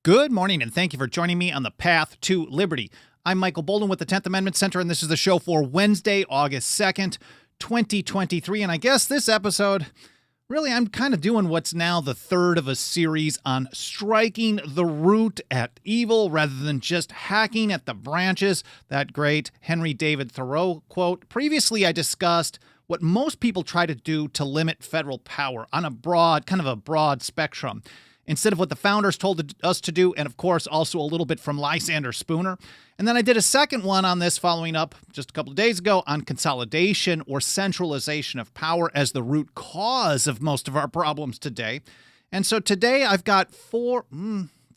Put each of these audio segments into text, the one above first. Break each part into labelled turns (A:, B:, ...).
A: Good morning, and thank you for joining me on the path to liberty. I'm Michael Bolden with the 10th Amendment Center, and this is the show for Wednesday, August 2nd, 2023. And I guess this episode, really, I'm kind of doing what's now the third of a series on striking the root at evil rather than just hacking at the branches. That great Henry David Thoreau quote. Previously, I discussed what most people try to do to limit federal power on a broad spectrum, instead of what the founders told us to do, and of course also a little bit from Lysander Spooner. And then I did a second one on this following up just a couple of days ago on consolidation or centralization of power as the root cause of most of our problems today. And so today I've got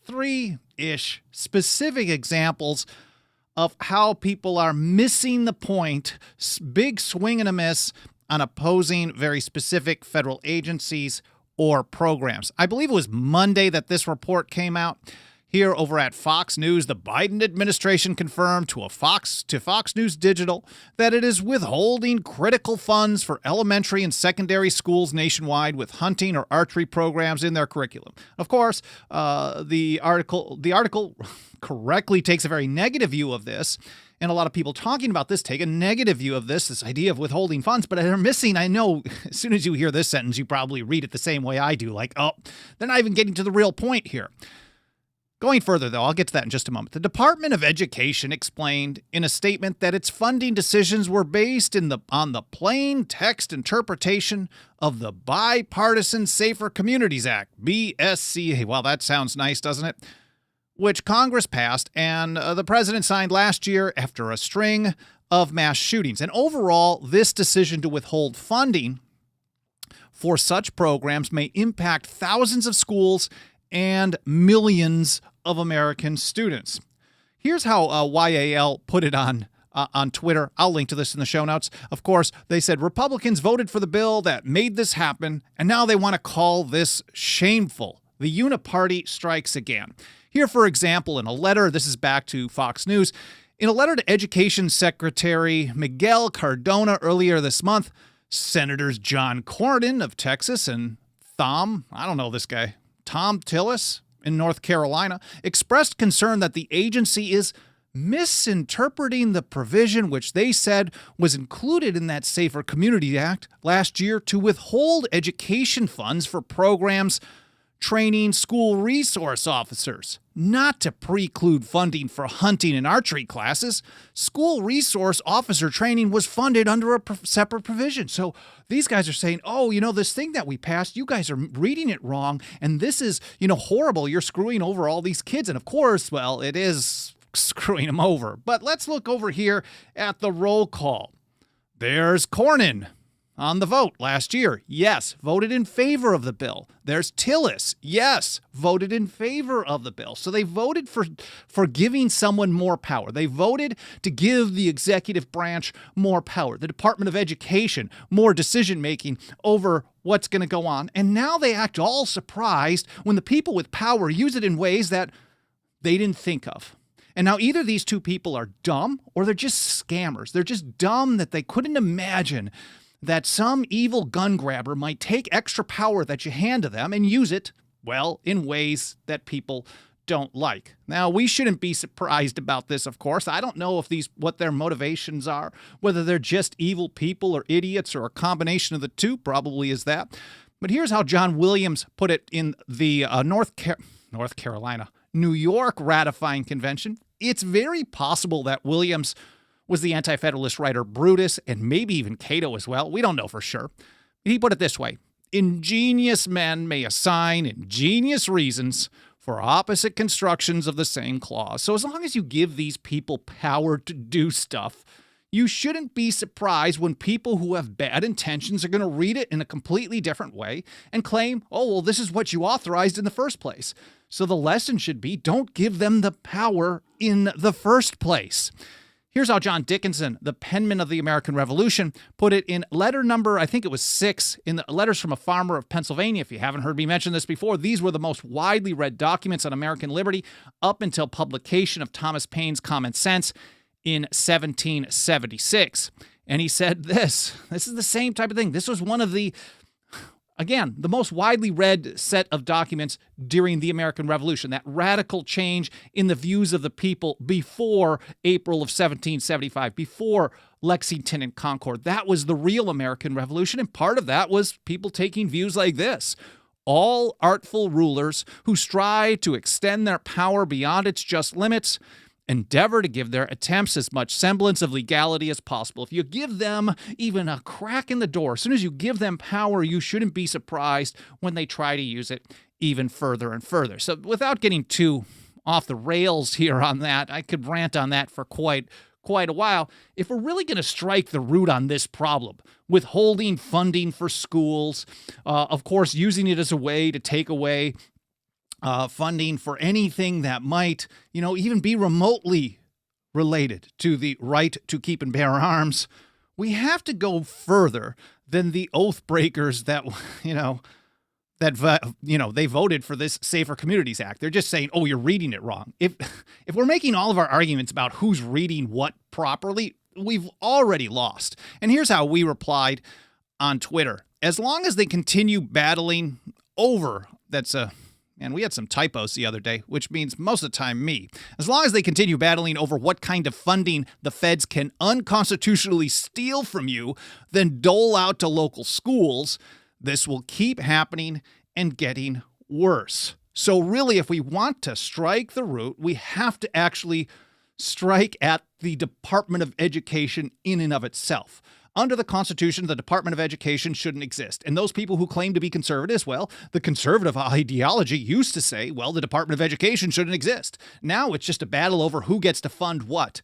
A: three-ish specific examples of how people are missing the point, big swing and a miss on opposing very specific federal agencies or programs. I believe it was Monday that this report came out. Here over at Fox News, the Biden administration confirmed to Fox News Digital that it is withholding critical funds for elementary and secondary schools nationwide with hunting or archery programs in their curriculum. Of course, the article correctly takes a very negative view of this. And a lot of people talking about this take a negative view of this idea of withholding funds, but they're missing. I know as soon as you hear this sentence, you probably read it the same way I do, like, oh, they're not even getting to the real point here. Going further, though, I'll get to that in just a moment. The Department of Education explained in a statement that its funding decisions were based on the plain text interpretation of the Bipartisan Safer Communities Act, BSCA. Well, that sounds nice, doesn't it? Which Congress passed and the president signed last year after a string of mass shootings. And overall, this decision to withhold funding for such programs may impact thousands of schools and millions of American students. Here's how YAL put it on Twitter. I'll link to this in the show notes. Of course, they said Republicans voted for the bill that made this happen, and now they want to call this shameful. The uniparty strikes again. Here, for example, in a letter, this is back to Fox News, in a letter to Education Secretary Miguel Cardona earlier this month, Senators John Cornyn of Texas and Tom Tillis in North Carolina expressed concern that the agency is misinterpreting the provision which they said was included in that Safer Community Act last year to withhold education funds for programs training school resource officers, not to preclude funding for hunting and archery classes. School resource officer training was funded under a separate provision. So these guys are saying, oh, this thing that we passed, you guys are reading it wrong, and this is, horrible. You're screwing over all these kids. And of course, well, it is screwing them over. But let's look over here at the roll call. There's Cornyn. On the vote last year, yes, voted in favor of the bill. There's Tillis, yes, voted in favor of the bill. So they voted for giving someone more power. They voted to give the executive branch more power. The Department of Education, more decision-making over what's going to go on. And now they act all surprised when the people with power use it in ways that they didn't think of. And now either these two people are dumb or they're just scammers. They're just dumb that they couldn't imagine that some evil gun grabber might take extra power that you hand to them and use it, well, in ways that people don't like. Now, we shouldn't be surprised about this, of course. I don't know what their motivations are, whether they're just evil people or idiots or a combination of the two, probably is that. But here's how John Williams put it in the New York ratifying convention. It's very possible that Williams was the anti-federalist writer Brutus and maybe even Cato as well. We don't know for sure. He put it this way: ingenious men may assign ingenious reasons for opposite constructions of the same clause. So as long as you give these people power to do stuff, you shouldn't be surprised when people who have bad intentions are going to read it in a completely different way and claim, oh, well, this is what you authorized in the first place. So the lesson should be, don't give them the power in the first place. Here's how John Dickinson, the penman of the American Revolution, put it in letter number, I think it was 6, in the Letters from a Farmer of Pennsylvania. If you haven't heard me mention this before, these were the most widely read documents on American liberty up until publication of Thomas Paine's Common Sense in 1776. And he said this is the same type of thing. This was one of the Again, the most widely read set of documents during the American Revolution, that radical change in the views of the people before April of 1775, before Lexington and Concord. That was the real American Revolution, and part of that was people taking views like this. All artful rulers who strive to extend their power beyond its just limits endeavor to give their attempts as much semblance of legality as possible. If you give them even a crack in the door, as soon as you give them power, you shouldn't be surprised when they try to use it even further and further. So without getting too off the rails here on that, I could rant on that for quite a while. If we're really going to strike the root on this problem, withholding funding for schools, of course, using it as a way to take away funding for anything that might, even be remotely related to the right to keep and bear arms, we have to go further than the oath breakers that, they voted for this Safer Communities Act. They're just saying, oh, you're reading it wrong. If we're making all of our arguments about who's reading what properly, we've already lost. And here's how we replied on Twitter. As long as they continue battling over, and we had some typos the other day, which means most of the time me. As long as they continue battling over what kind of funding the feds can unconstitutionally steal from you, then dole out to local schools, this will keep happening and getting worse. So really, if we want to strike the root, we have to actually strike at the Department of Education in and of itself. Under the Constitution, the Department of Education shouldn't exist. And those people who claim to be conservatives, well, the conservative ideology used to say, well, the Department of Education shouldn't exist. Now it's just a battle over who gets to fund what.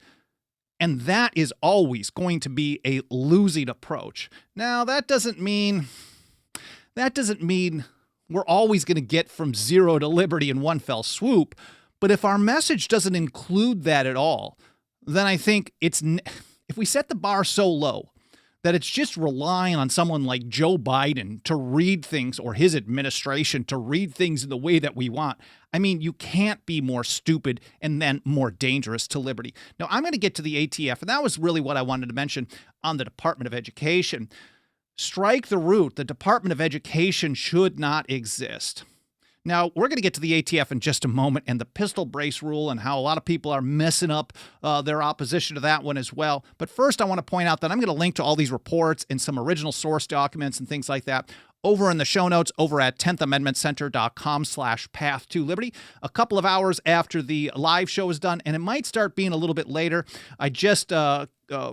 A: And that is always going to be a losing approach. Now, that doesn't mean we're always going to get from zero to liberty in one fell swoop. But if our message doesn't include that at all, then I think if we set the bar so low that it's just relying on someone like Joe Biden to read things, or his administration to read things in the way that we want, I mean, you can't be more stupid and then more dangerous to liberty. Now, I'm going to get to the ATF, and that was really what I wanted to mention on the Department of Education. Strike the root. The Department of Education should not exist. Now, we're going to get to the ATF in just a moment and the pistol brace rule and how a lot of people are messing up their opposition to that one as well. But first, I want to point out that I'm going to link to all these reports and some original source documents and things like that over in the show notes over at 10thamendmentcenter.com/path-to-liberty. A couple of hours after the live show is done, and it might start being a little bit later. I just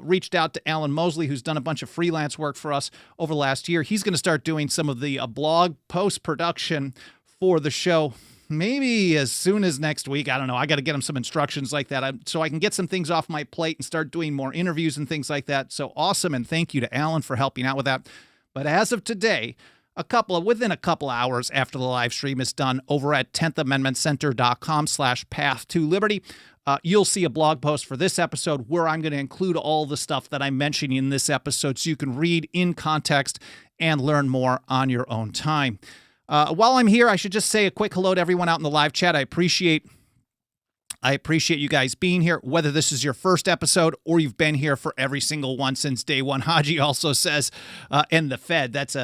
A: reached out to Alan Mosley, who's done a bunch of freelance work for us over the last year. He's going to start doing some of the blog post-production for the show maybe as soon as next week. I don't know. I got to get him some instructions like that so I can get some things off my plate and start doing more interviews and things like that. So awesome. And thank you to Alan for helping out with that. But as of today, within a couple hours after the live stream is done over at 10thamendmentcenter.com/path-to-liberty, you'll see a blog post for this episode where I'm going to include all the stuff that I'm mentioning in this episode so you can read in context and learn more on your own time. While I'm here, I should just say a quick hello to everyone out in the live chat. I appreciate you guys being here, whether this is your first episode or you've been here for every single one since day one. Haji also says, and the Fed, that's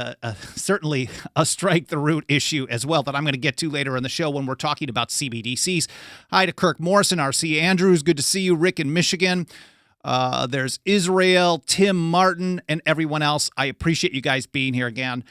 A: certainly a strike the root issue as well that I'm going to get to later in the show when we're talking about CBDCs. Hi to Kirk Morrison, R.C. Andrews, good to see you. Rick in Michigan. There's Israel, Tim Martin, and everyone else. I appreciate you guys being here again.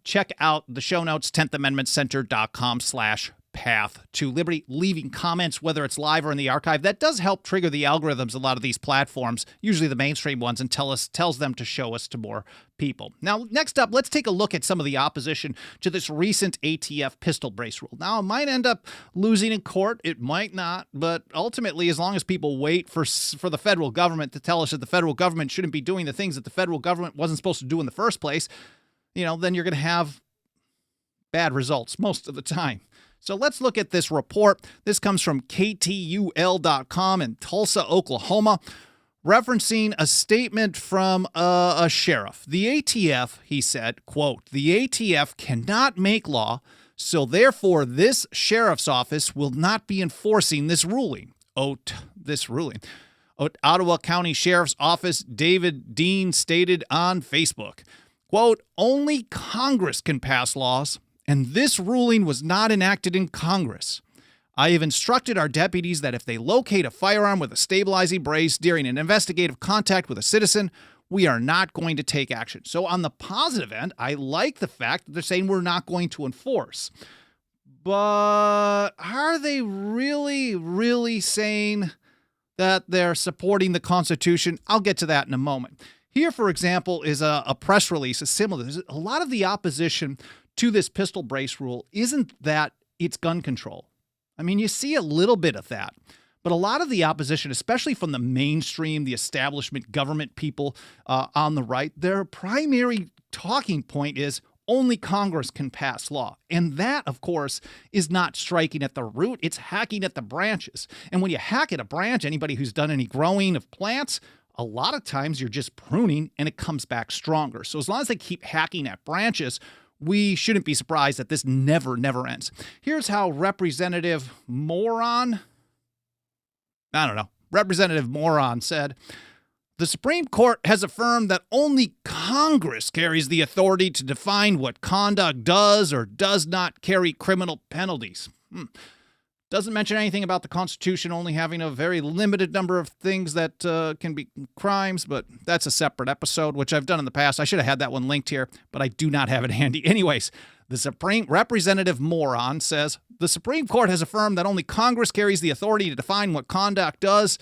A: Check out the show notes, 10thamendmentcenter.com/path-to-liberty. Leaving comments, whether it's live or in the archive, that does help trigger the algorithms a lot of these platforms, usually the mainstream ones, and tells them to show us to more people. Now, next up, let's take a look at some of the opposition to this recent ATF pistol brace rule. Now, it might end up losing in court. It might not. But ultimately, as long as people wait for the federal government to tell us that the federal government shouldn't be doing the things that the federal government wasn't supposed to do in the first place, then you're going to have bad results most of the time. So let's look at this report. This comes from KTUL.com in Tulsa, Oklahoma, referencing a statement from a sheriff. The ATF, he said, quote, "The ATF cannot make law, so therefore this sheriff's office will not be enforcing this ruling." Ottawa County Sheriff's Office David Dean stated on Facebook. Quote, only Congress can pass laws, and this ruling was not enacted in Congress. I have instructed our deputies that if they locate a firearm with a stabilizing brace during an investigative contact with a citizen, we are not going to take action. So on the positive end, I like the fact that they're saying we're not going to enforce. But are they really saying that they're supporting the Constitution? I'll get to that in a moment. Here, for example, is a press release, similar. A lot of the opposition to this pistol brace rule isn't that it's gun control. I mean, you see a little bit of that. But a lot of the opposition, especially from the mainstream, the establishment government people on the right, their primary talking point is only Congress can pass law. And that, of course, is not striking at the root. It's hacking at the branches. And when you hack at a branch, anybody who's done any growing of plants, a lot of times you're just pruning and it comes back stronger. So as long as they keep hacking at branches, we shouldn't be surprised that this never ends. Here's how Representative Moron said, the Supreme Court has affirmed that only Congress carries the authority to define what conduct does or does not carry criminal penalties. Doesn't mention anything about the Constitution only having a very limited number of things that can be crimes, but that's a separate episode, which I've done in the past. I should have had that one linked here, but I do not have it handy. Anyways, the Representative Moron says, the Supreme Court has affirmed that only Congress carries the authority to define what conduct does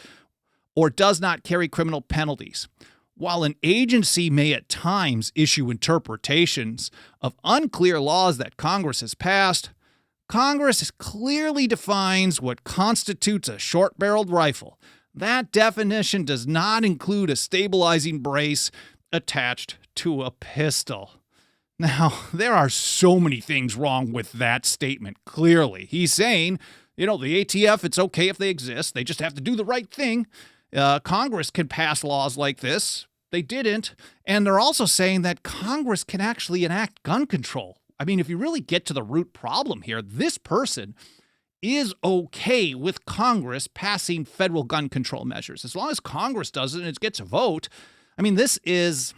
A: or does not carry criminal penalties. While an agency may at times issue interpretations of unclear laws that Congress has passed, Congress clearly defines what constitutes a short-barreled rifle. That definition does not include a stabilizing brace attached to a pistol. Now, there are so many things wrong with that statement, clearly. He's saying, the ATF, it's okay if they exist. They just have to do the right thing. Congress can pass laws like this. They didn't. And they're also saying that Congress can actually enact gun control. I mean, if you really get to the root problem here, this person is okay with Congress passing federal gun control measures. As long as Congress does it and it gets a vote, I mean, this is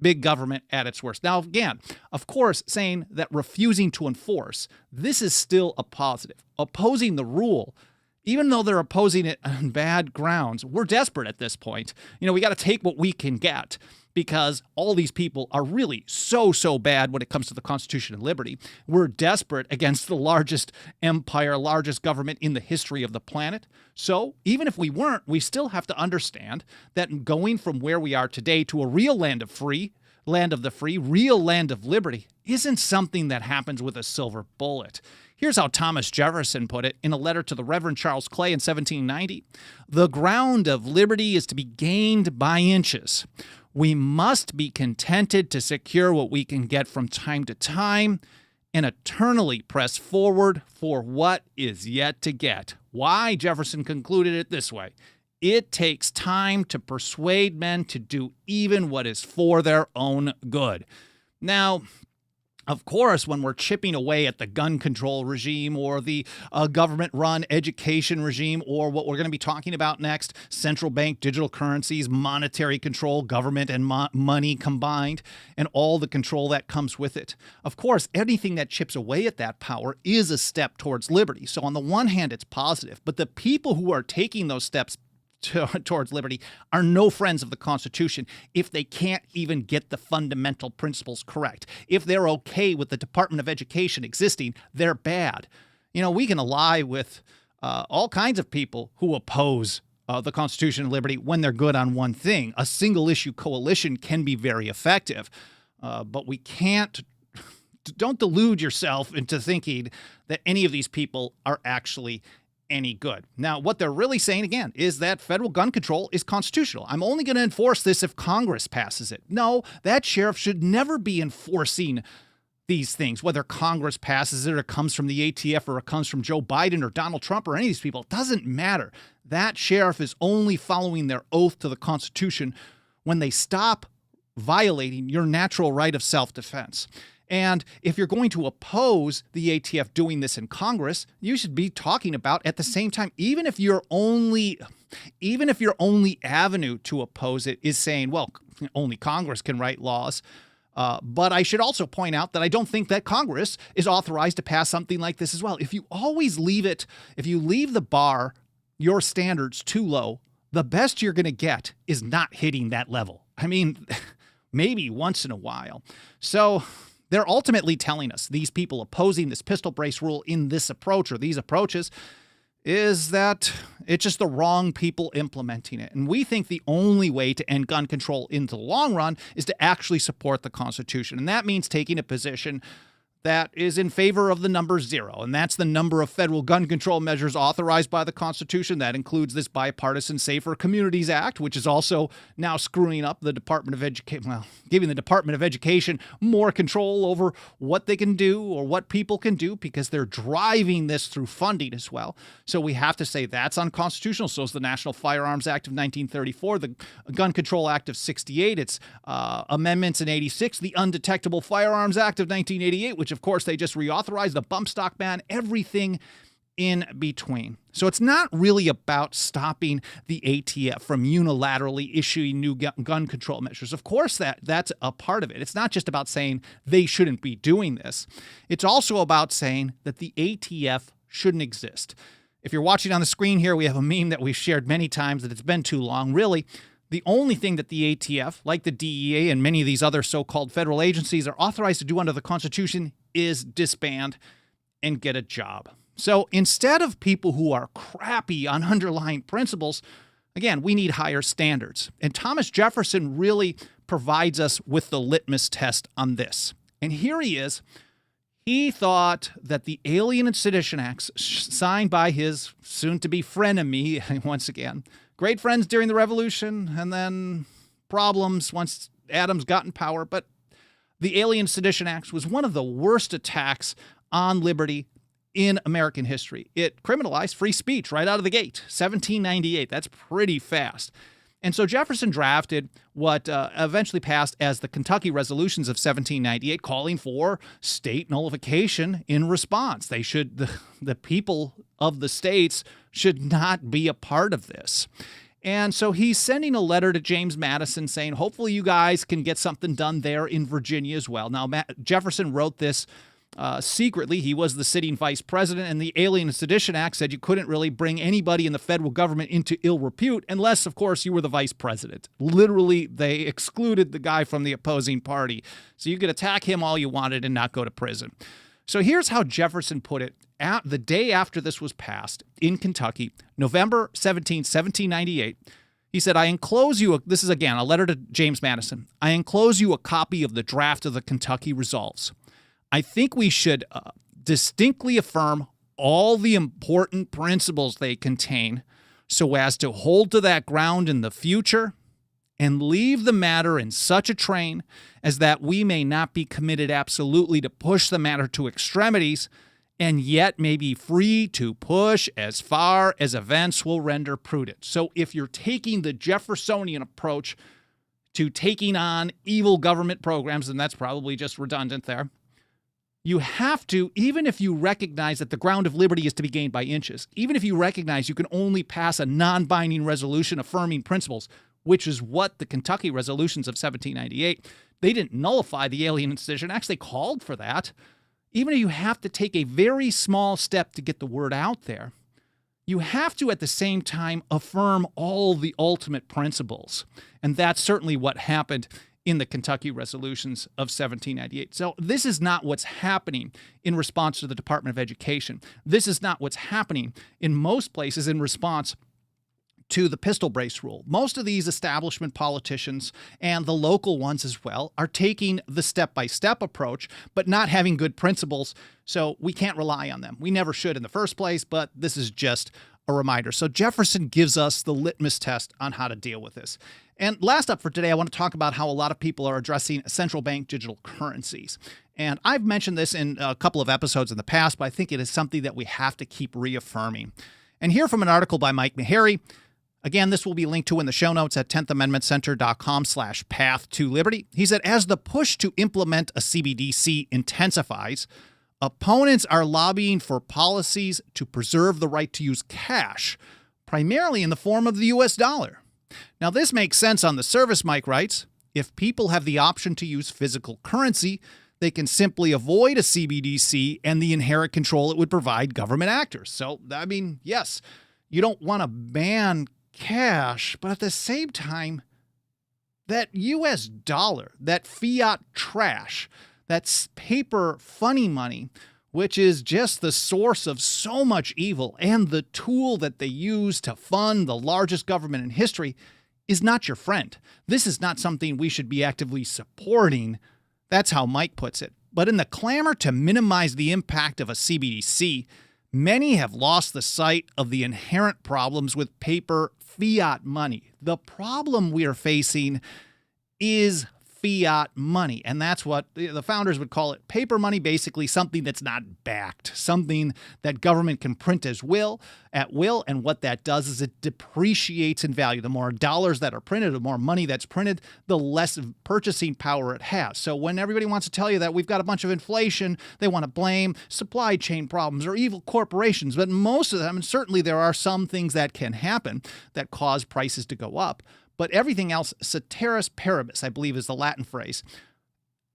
A: big government at its worst. Now, again, of course, saying that refusing to enforce, this is still a positive. Opposing the rule, even though they're opposing it on bad grounds, we're desperate at this point. We got to take what we can get, because all these people are really so bad when it comes to the Constitution and liberty. We're desperate against the largest empire, largest government in the history of the planet. So even if we weren't, we still have to understand that going from where we are today to a real land of the free, real land of liberty, isn't something that happens with a silver bullet. Here's how Thomas Jefferson put it in a letter to the Reverend Charles Clay in 1790. The ground of liberty is to be gained by inches. We must be contented to secure what we can get from time to time and eternally press forward for what is yet to get. Why? Jefferson concluded it this way. It takes time to persuade men to do even what is for their own good. Now, of course, when we're chipping away at the gun control regime or the government-run education regime, or what we're going to be talking about next, central bank digital currencies, monetary control, government and money combined, and all the control that comes with it. Of course, anything that chips away at that power is a step towards liberty. So on the one hand, it's positive, but the people who are taking those steps towards liberty are no friends of the Constitution if they can't even get the fundamental principles correct. If they're okay with the Department of Education existing, they're bad. We can ally with all kinds of people who oppose the Constitution and liberty when they're good on one thing. A single issue coalition can be very effective, but we can't. Don't delude yourself into thinking that any of these people are actually any good. Now, what they're really saying, again, is that federal gun control is constitutional. I'm only going to enforce this if Congress passes it. No, that sheriff should never be enforcing these things, whether Congress passes it or it comes from the ATF or it comes from Joe Biden or Donald Trump or any of these people. It doesn't matter. That sheriff is only following their oath to the Constitution when they stop violating your natural right of self-defense. And if you're going to oppose the ATF doing this in Congress, you should be talking about at the same time, even if your only avenue to oppose it is saying, well, only Congress can write laws, But I should also point out that I don't think that Congress is authorized to pass something like this as well. If you leave the bar, your standards too low, the best you're going to get is not hitting that level. I mean, maybe once in a while. So they're ultimately telling us, these people opposing this pistol brace rule in this approach or these approaches, is that it's just the wrong people implementing it. And we think the only way to end gun control in the long run is to actually support the Constitution. And that means taking a position that is in favor of the number 0. And that's the number of federal gun control measures authorized by the Constitution. That includes this bipartisan Safer Communities Act, which is also now screwing up the Department of Education, well, giving the Department of Education more control over what they can do or what people can do, because they're driving this through funding as well. So we have to say that's unconstitutional. So is the National Firearms Act of 1934, the Gun Control Act of 68, its amendments in 86, the Undetectable Firearms Act of 1988, which of course they just reauthorized, the bump stock ban, everything in between. So it's not really about stopping the ATF from unilaterally issuing new gun control measures. Of course, that's a part of it. It's not just about saying they shouldn't be doing this. It's also about saying that the ATF shouldn't exist. If you're watching on the screen here, we have a meme that we've shared many times that it's been too long. Really, the only thing that the ATF, like the DEA and many of these other so-called federal agencies, are authorized to do under the Constitution is disband and get a job. So instead of people who are crappy on underlying principles, again, we need higher standards. And Thomas Jefferson really provides us with the litmus test on this. And here he is. He thought that the Alien and Sedition Acts, signed by his soon-to-be frenemy, once again, great friends during the Revolution, and then problems once Adams got in power, but the Alien Sedition Acts was one of the worst attacks on liberty in American history. It criminalized free speech right out of the gate, 1798. That's pretty fast. And so Jefferson drafted what eventually passed as the Kentucky Resolutions of 1798, calling for state nullification in response. The people of the states should not be a part of this. And so he's sending a letter to James Madison saying, hopefully you guys can get something done there in Virginia as well. Now, Jefferson wrote this secretly. He was the sitting vice president, and the Alien and Sedition Act said you couldn't really bring anybody in the federal government into ill repute unless, of course, you were the vice president. Literally, they excluded the guy from the opposing party. So you could attack him all you wanted and not go to prison. So here's how Jefferson put it the day after this was passed in Kentucky, November 17, 1798. He said, I enclose you, this is again a letter to James Madison, I enclose you a copy of the draft of the Kentucky Resolves. I think we should distinctly affirm all the important principles they contain so as to hold to that ground in the future and leave the matter in such a train as that we may not be committed absolutely to push the matter to extremities and yet may be free to push as far as events will render prudent. So if you're taking the Jeffersonian approach to taking on evil government programs, and that's probably just redundant there, you have to, even if you recognize that the ground of liberty is to be gained by inches, even if you recognize you can only pass a non-binding resolution affirming principles, which is what the Kentucky Resolutions of 1798, they didn't nullify the Alien and Sedition Acts, they called for that. Even if you have to take a very small step to get the word out there, you have to at the same time affirm all the ultimate principles. And that's certainly what happened in the Kentucky Resolutions of 1798. So this is not what's happening in response to the Department of Education. This is not what's happening in most places in response to the pistol brace rule. Most of these establishment politicians and the local ones as well are taking the step-by-step approach, but not having good principles, so we can't rely on them. We never should in the first place, but this is just a reminder. So Jefferson gives us the litmus test on how to deal with this. And last up for today, I want to talk about how a lot of people are addressing central bank digital currencies. And I've mentioned this in a couple of episodes in the past, but I think it is something that we have to keep reaffirming. And here from an article by Mike Meharry. Again, this will be linked to in the show notes at 10thamendmentcenter.com/path-to-liberty. He said, as the push to implement a CBDC intensifies, opponents are lobbying for policies to preserve the right to use cash, primarily in the form of the U.S. dollar. Now, this makes sense on the surface, Mike writes. If people have the option to use physical currency, they can simply avoid a CBDC and the inherent control it would provide government actors. So, I mean, yes, you don't want to ban cash, but at the same time, that US dollar, that fiat trash, that's paper funny money, which is just the source of so much evil and the tool that they use to fund the largest government in history, is not your friend. This is not something we should be actively supporting. That's how Mike puts it. But in the clamor to minimize the impact of a CBDC, many have lost the sight of the inherent problems with paper fiat money. The problem we are facing is fiat money, and that's what the founders would call it. Paper money, basically something that's not backed, something that government can print at will, and what that does is it depreciates in value. The more dollars that are printed, the more money that's printed, the less purchasing power it has. So when everybody wants to tell you that we've got a bunch of inflation, they want to blame supply chain problems or evil corporations, but most of them, and certainly there are some things that can happen that cause prices to go up, but everything else, ceteris paribus, I believe is the Latin phrase.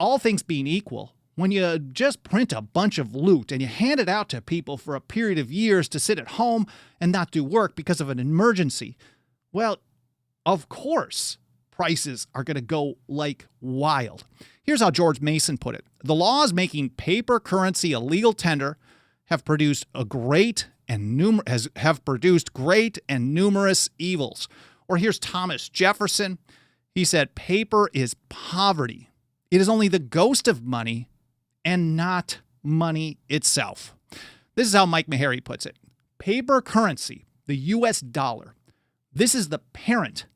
A: All things being equal, when you just print a bunch of loot and you hand it out to people for a period of years to sit at home and not do work because of an emergency, well, of course, prices are going to go like wild. Here's how George Mason put it. The laws making paper currency a legal tender have produced great and numerous evils. Or here's Thomas Jefferson. He said, paper is poverty. It is only the ghost of money and not money itself. This is how Mike Maharrey puts it. Paper currency, the US dollar, this is the parent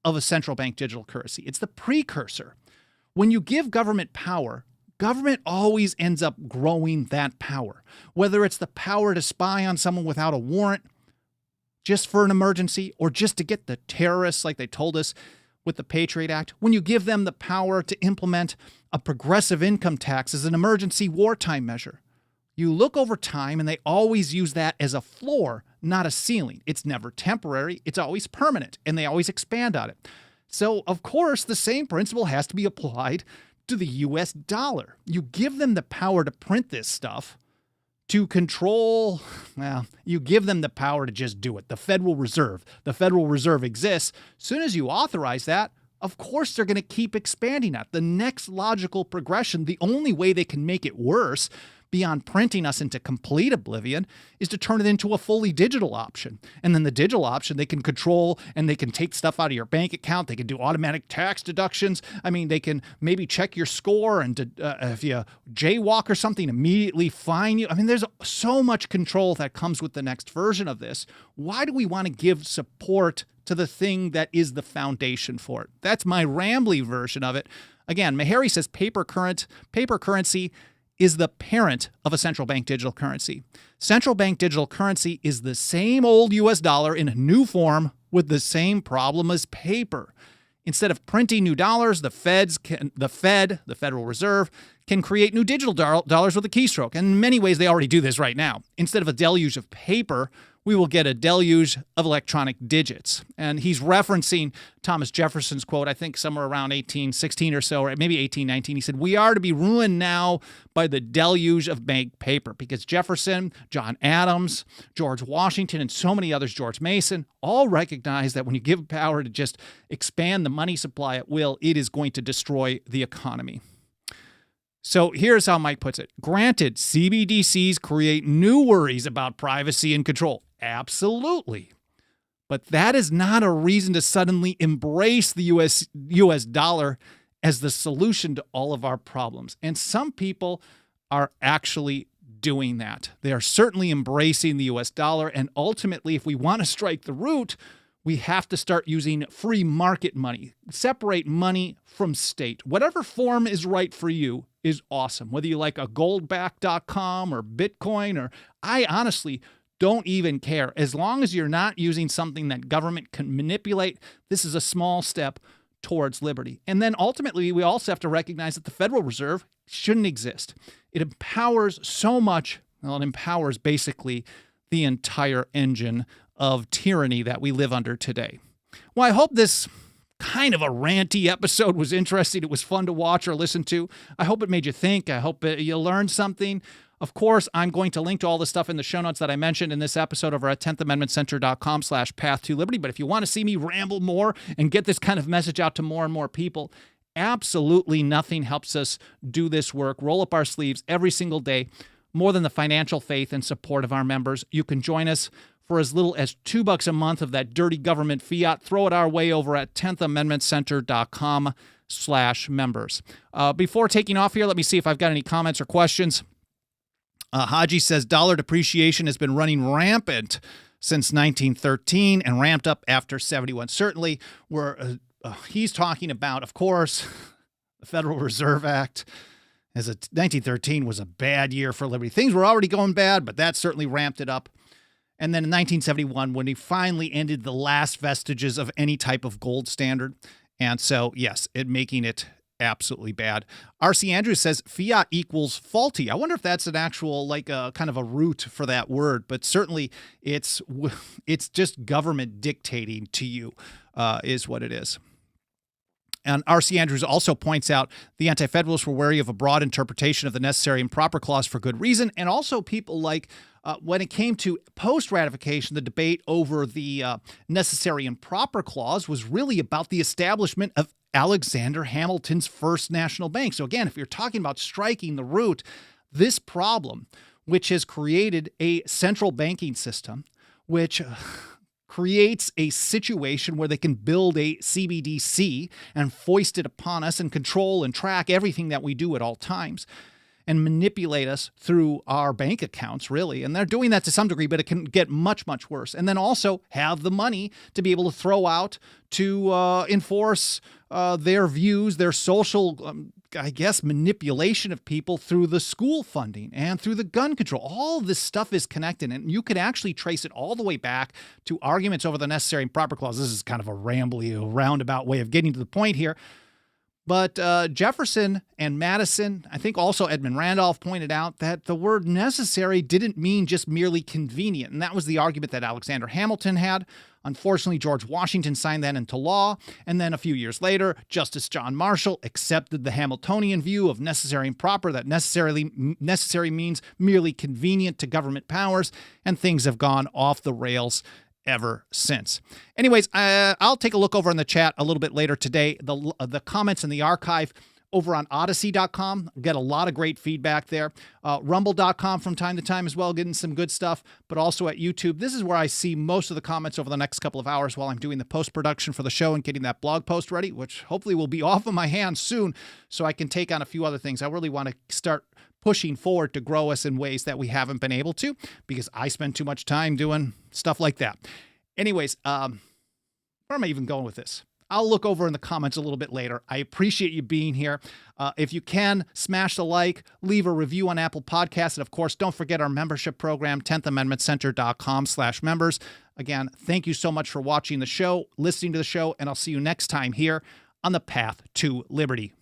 A: of a central bank digital currency. It's the precursor. When you give government power, government always ends up growing that power. Whether it's the power to spy on someone without a warrant, just for an emergency, or just to get the terrorists like they told us with the Patriot Act, when you give them the power to implement a progressive income tax as an emergency wartime measure, you look over time and they always use that as a floor, not a ceiling. It's never temporary, it's always permanent, and they always expand on it. So, of course, the same principle has to be applied to the US dollar. You give them the power to print this stuff, to control, well, you give them the power to just do it. The Federal Reserve. The Federal Reserve exists. As soon as you authorize that, of course they're going to keep expanding that. The next logical progression, the only way they can make it worse, beyond printing us into complete oblivion, is to turn it into a fully digital option. And then the digital option, they can control and they can take stuff out of your bank account. They can do automatic tax deductions. I mean, they can maybe check your score and if you jaywalk or something, immediately fine you. I mean, there's so much control that comes with the next version of this. Why do we want to give support to the thing that is the foundation for it? That's my rambly version of it. Again, Maharrey says paper currency is the parent of a central bank digital currency. Central bank digital currency is the same old US dollar in a new form with the same problem as paper. Instead of printing new dollars, the Federal Reserve, can create new digital dollars with a keystroke. And in many ways, they already do this right now. Instead of a deluge of paper, we will get a deluge of electronic digits. And he's referencing Thomas Jefferson's quote, I think somewhere around 1816 or so, or maybe 1819. He said, "We are to be ruined now by the deluge of bank paper," because Jefferson, John Adams, George Washington, and so many others, George Mason, all recognize that when you give power to just expand the money supply at will, it is going to destroy the economy. So here's how Mike puts it. Granted, CBDCs create new worries about privacy and control. Absolutely. But that is not a reason to suddenly embrace the US dollar as the solution to all of our problems. And some people are actually doing that. They are certainly embracing the US dollar. And ultimately, if we want to strike the root, we have to start using free market money. Separate money from state. Whatever form is right for you is awesome. Whether you like a goldback.com or Bitcoin, or I honestly don't even care. As long as you're not using something that government can manipulate, this is a small step towards liberty. And then ultimately, we also have to recognize that the Federal Reserve shouldn't exist. It empowers so much. Well, it empowers basically the entire engine of tyranny that we live under today. Well, I hope this kind of a ranty episode was interesting. It was fun to watch or listen to. I hope it made you think. I hope you learned something. Of course, I'm going to link to all the stuff in the show notes that I mentioned in this episode over at 10thamendmentcenter.com/path-to-liberty. But if you want to see me ramble more and get this kind of message out to more and more people, absolutely nothing helps us do this work, roll up our sleeves every single day, more than the financial faith and support of our members. You can join us for as little as $2 a month of that dirty government fiat. Throw it our way over at 10thamendmentcenter.com/members. Before taking off here, let me see if I've got any comments or questions. Haji says dollar depreciation has been running rampant since 1913 and ramped up after 71. Certainly, he's talking about, of course, the Federal Reserve Act. 1913 was a bad year for liberty. Things were already going bad, but that certainly ramped it up. And then in 1971, when he finally ended the last vestiges of any type of gold standard. And so, yes, making it absolutely bad. R.C. Andrews says fiat equals faulty. I wonder if that's an actual, kind of a root for that word, but certainly it's just government dictating to you is what it is. And R.C. Andrews also points out the Anti-Federalists were wary of a broad interpretation of the necessary and proper clause for good reason. And also people when it came to post-ratification, the debate over the necessary and proper clause was really about the establishment of Alexander Hamilton's first national bank. So again, if you're talking about striking the root, this problem, which has created a central banking system, which creates a situation where they can build a CBDC and foist it upon us and control and track everything that we do at all times and manipulate us through our bank accounts, really. And they're doing that to some degree, but it can get much, much worse. And then also have the money to be able to throw out to enforce their views, their social, manipulation of people through the school funding and through the gun control. All of this stuff is connected, and you could actually trace it all the way back to arguments over the necessary and proper clause. This is kind of a rambly, roundabout way of getting to the point here. But Jefferson and Madison, I think also Edmund Randolph pointed out that the word necessary didn't mean just merely convenient. And that was the argument that Alexander Hamilton had. Unfortunately, George Washington signed that into law. And then a few years later, Justice John Marshall accepted the Hamiltonian view of necessary and proper, that necessary means merely convenient to government powers. And things have gone off the rails ever since. Anyways, I'll take a look over in the chat a little bit later today. The comments in the archive over on Odyssey.com. Get a lot of great feedback there. Rumble.com from time to time as well, getting some good stuff, but also at YouTube. This is where I see most of the comments over the next couple of hours while I'm doing the post-production for the show and getting that blog post ready, which hopefully will be off of my hands soon so I can take on a few other things. I really want to start pushing forward to grow us in ways that we haven't been able to because I spend too much time doing stuff like that. Anyways, where am I even going with this? I'll look over in the comments a little bit later. I appreciate you being here. If you can, smash the like, leave a review on Apple Podcasts. And of course, don't forget our membership program, 10thamendmentcenter.com/members. Again, thank you so much for watching the show, listening to the show, and I'll see you next time here on the Path to Liberty.